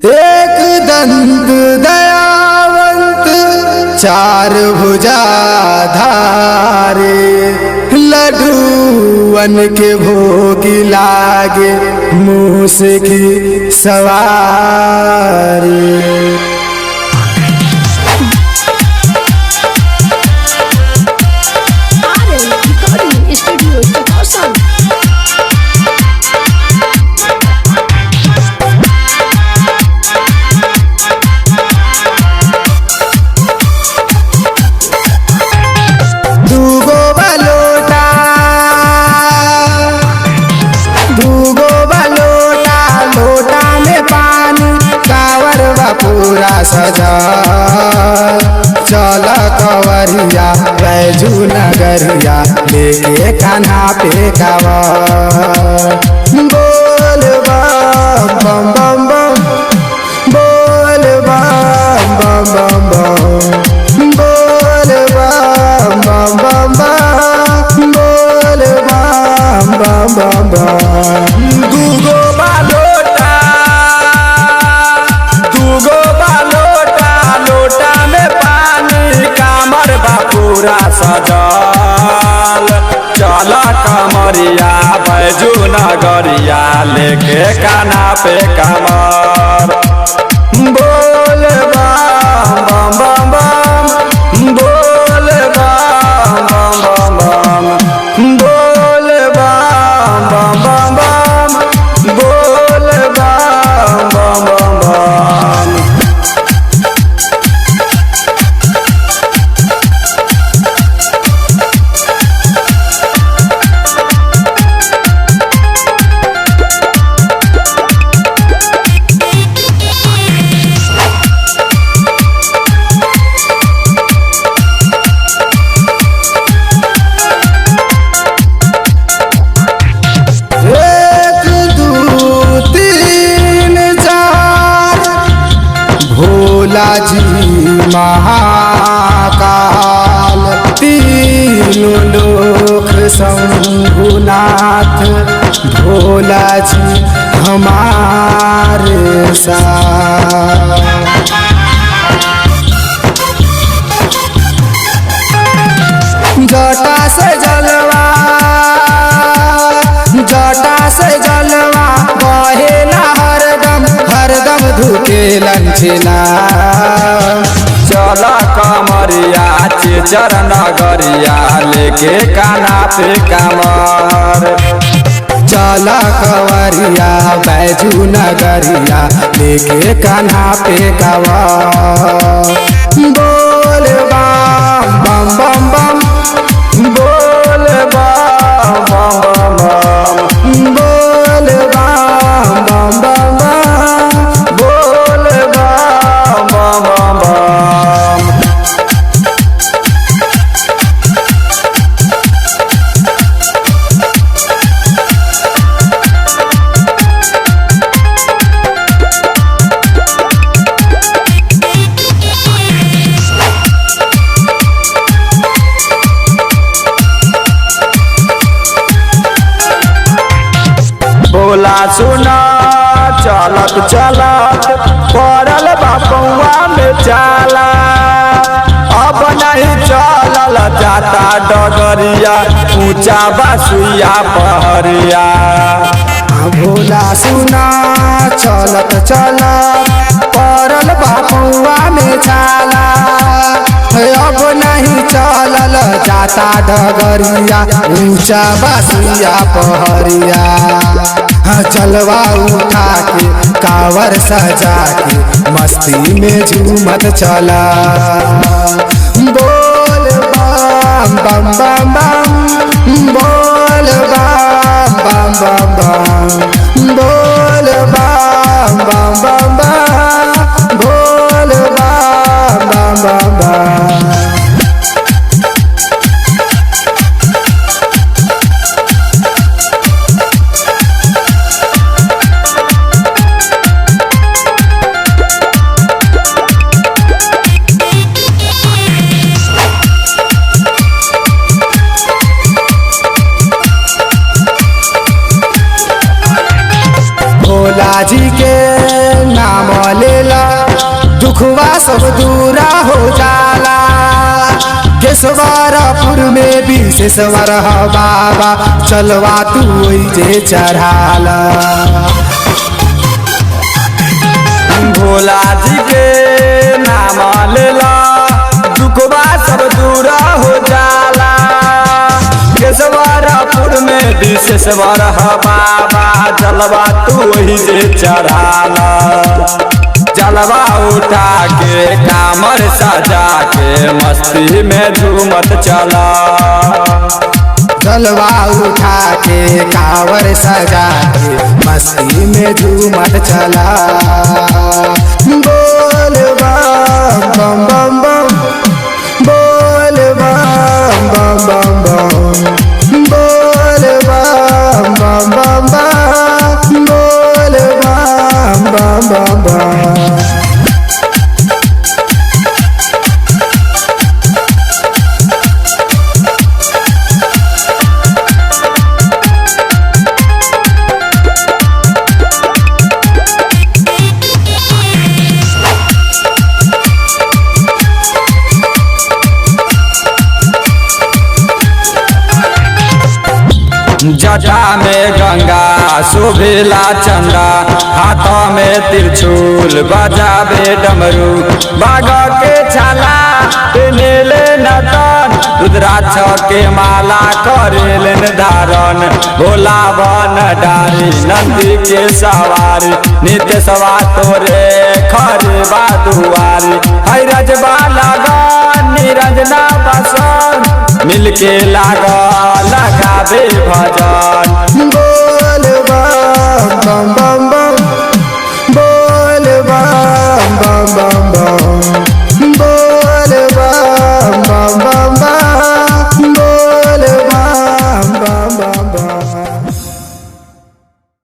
एक दंत दयावंत चार भुजाधारे, लड्डूअन के भोग लागे मूस की सवारी। पूरा सजा चल कंवरिया बैजू नगरिया लेके कान्हा पे कांवर। बोल बम बम बम बम, बोल बम बम बम बम, बोल बम बम बम बम, बोल बम बम बम बम। दूगो बालोटा लोटा में पानी कामर बा पूरा सजल। चल कमरिया बैजू नगरिया लेके कान्हा पे कांवर। बोल बम बम बम बम, बोल बम बम बम बम, बोल बम बम बम बम, बोल बम बम बम बम। भोला जी महाकाल, तीनों लोक शंभुनाथ, भोला जी हमारे साथ। जटा से जलवा बहेला हरदम हरदम धुके लंचिला। चल कमरिया चेचर नगरिया लेके कान्हा पे कांवर। चल कंवरिया बैजू नगरिया लेके कान्हा पे कांवर। बोल बम बम बम बम, बोल बम बम बम बम, बोल बम बम बम बम, बोल बम बम बम बम। बोला सुना चलत चलत पड़ल बापुआ में चाला। अब नहीं चलल जाता डगरिया ऊंचा बासुइया पहरिया। भोला सुना चलत चलत पड़ल बापुआ में चाला। अब नहीं चलल जाता डगरिया ऊंचा बासुइया पहरिया। चलवा उठा के कांवर सजा के मस्ती में झूमत चला। बोल बम बम बम बम, बोल बम बम बम बम, बोल बम बम बम बम, बोल बम बम बम बम। भोला जी के दुखवा सब दूरा हो जाला। केशवरपुर में विशेश्वर बाबा चलवा तू जे चढ़ाला। भोला जी के नाम लेला दुखवा सब दूरा हो जाला। केशवरपुर में विशेश्वर बाबा जलवा तू वही से चढ़ाला। जलवा उठा के कामर सजा के मस्ती में झूमत चला। जलवा उठा के कांवर सजा के मस्ती में झूमत चला। बोल बम बम बम बम, बोल बम बम बम बम, बोल बम बम बम बम, बोल बम बम बम बम। जटा में गंगा शोभिला चंदा, हाथों में त्रिशूल बजावे डमरू। बाघ के छाला पेनेले नतन, रुद्राक्ष के माला करेलन धारण। भोला बन डारी नंदी के सवारी, नित्य सवा तोरे खरबा दुआरी। हैरजबा लगन निरंजना बसन, मिलके लगावे भजन। बोल बम बम बम।